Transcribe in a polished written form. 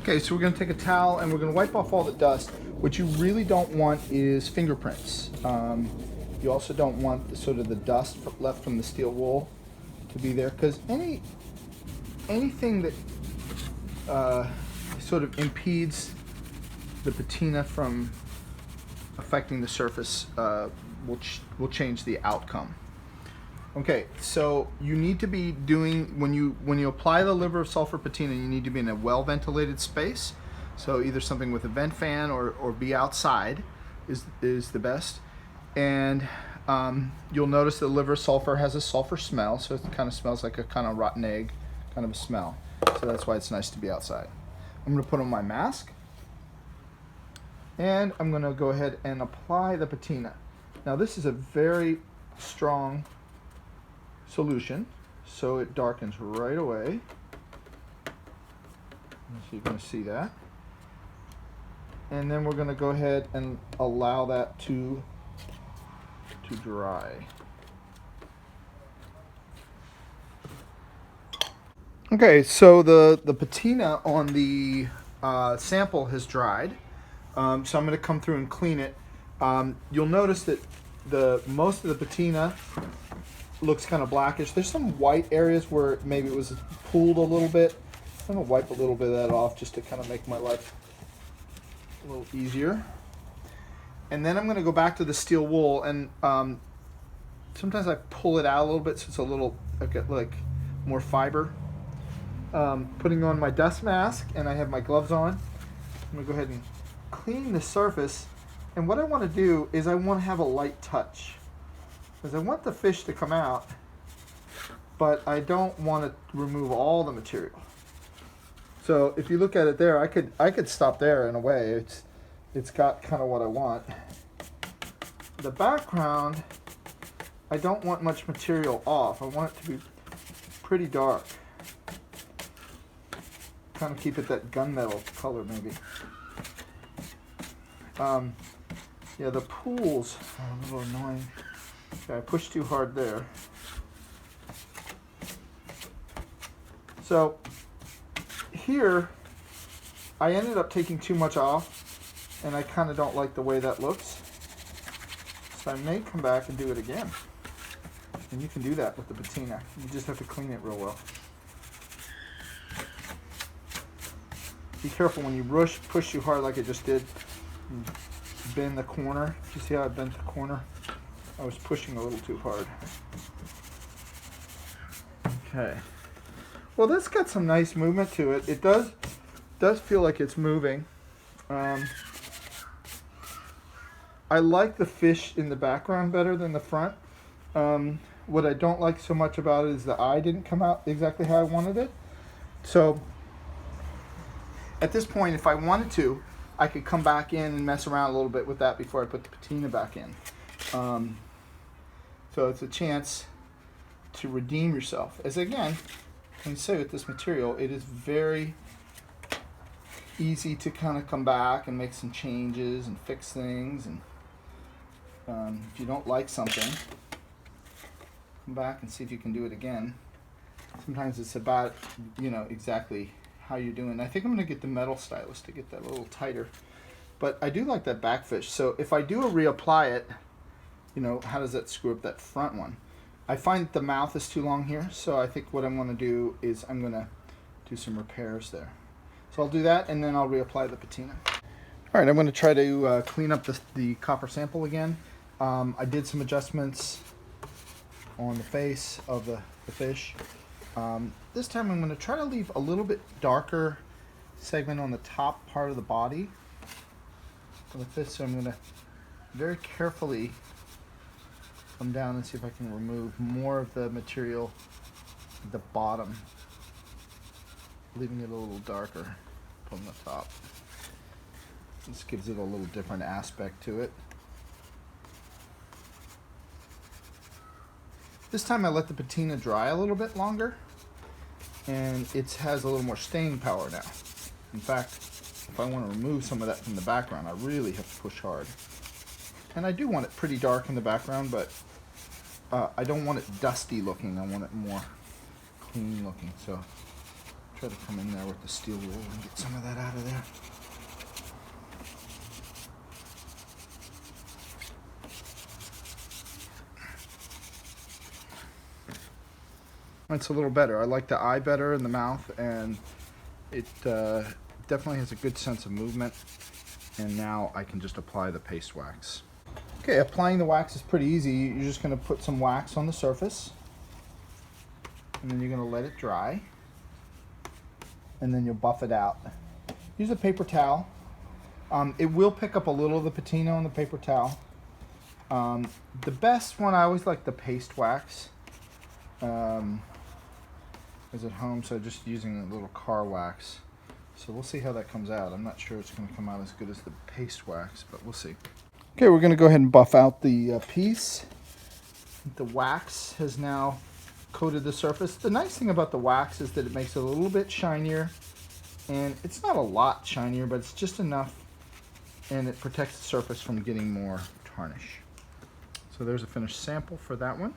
Okay, so we're going to take a towel and we're going to wipe off all the dust. What you really don't want is fingerprints. You also don't want the, sort of the dust left from the steel wool to be there, because anything that sort of impedes the patina from affecting the surface will change the outcome. Okay, so you need to be doing, when you apply the liver of sulfur patina, you need to be in a well ventilated space. So either something with a vent fan or be outside is the best. And you'll notice the liver sulfur has a sulfur smell, so it kind of smells like a kind of rotten egg kind of a smell. So that's why it's nice to be outside. I'm going to put on my mask, and I'm going to go ahead and apply the patina. Now this is a very strong solution, so it darkens right away. So you're going to see that. And then we're going to go ahead and allow that to dry. Okay, so the patina on the sample has dried. So I'm going to come through and clean it. You'll notice that most of the patina looks kind of blackish. There's some white areas where maybe it was pooled a little bit. I'm going to wipe a little bit of that off just to kind of make my life a little easier. And then I'm going to go back to the steel wool, and sometimes I pull it out a little bit so it's a little like more fiber. Putting on my dust mask, and I have my gloves on. I'm going to go ahead and clean the surface. And what I want to do is I want to have a light touch, because I want the fish to come out, but I don't want to remove all the material. So if you look at it there, I could stop there in a way. It's got kind of what I want. The background, I don't want much material off. I want it to be pretty dark. Kind of keep it that gunmetal color maybe. Yeah, the pools are a little annoying. Okay, I pushed too hard there. So here, I ended up taking too much off, and I kind of don't like the way that looks. So I may come back and do it again. And you can do that with the patina. You just have to clean it real well. Be careful when you push too hard like I just did. Bend the corner. You see how I bent the corner? I was pushing a little too hard. Okay. Well, this got some nice movement to it. It does feel like it's moving. I like the fish in the background better than the front. What I don't like so much about it is the eye didn't come out exactly how I wanted it. So at this point, if I wanted to, I could come back in and mess around a little bit with that before I put the patina back in. So it's a chance to redeem yourself. As again, I can say with this material, it is very easy to kind of come back and make some changes and fix things. And if you don't like something, come back and see if you can do it again. Sometimes it's about, exactly how you're doing. I think I'm going to get the metal stylus to get that a little tighter. But I do like that backfish. So if I do reapply it, how does that screw up that front one? I find that the mouth is too long here, so I think what I'm going to do is I'm going to do some repairs there. So I'll do that, and then I'll reapply the patina. All right, I'm going to try to clean up the copper sample again. I did some adjustments on the face of the fish. This time I'm going to try to leave a little bit darker segment on the top part of the body for the fish. So I'm going to very carefully come down and see if I can remove more of the material at the bottom, leaving it a little darker from the top. This gives it a little different aspect to it. This time I let the patina dry a little bit longer, and it has a little more staying power now. In fact, if I want to remove some of that from the background, I really have to push hard. And I do want it pretty dark in the background, but I don't want it dusty looking. I want it more clean looking. So try to come in there with the steel wool and get some of that out of It's a little better. I like the eye better in the mouth, and it definitely has a good sense of movement. And now I can just apply the paste wax. Okay, applying the wax is pretty easy. You're just going to put some wax on the surface, and then you're going to let it dry, and then you'll buff it out. Use a paper towel. It will pick up a little of the patina on the paper towel. The best one, I always like the paste wax. Is at home, so just using a little car wax. So we'll see how that comes out. I'm not sure it's going to come out as good as the paste wax, but we'll see. Okay, we're going to go ahead and buff out the piece. The wax has now coated the surface. The nice thing about the wax is that it makes it a little bit shinier, and it's not a lot shinier, but it's just enough, and it protects the surface from getting more tarnish. So there's a finished sample for that one.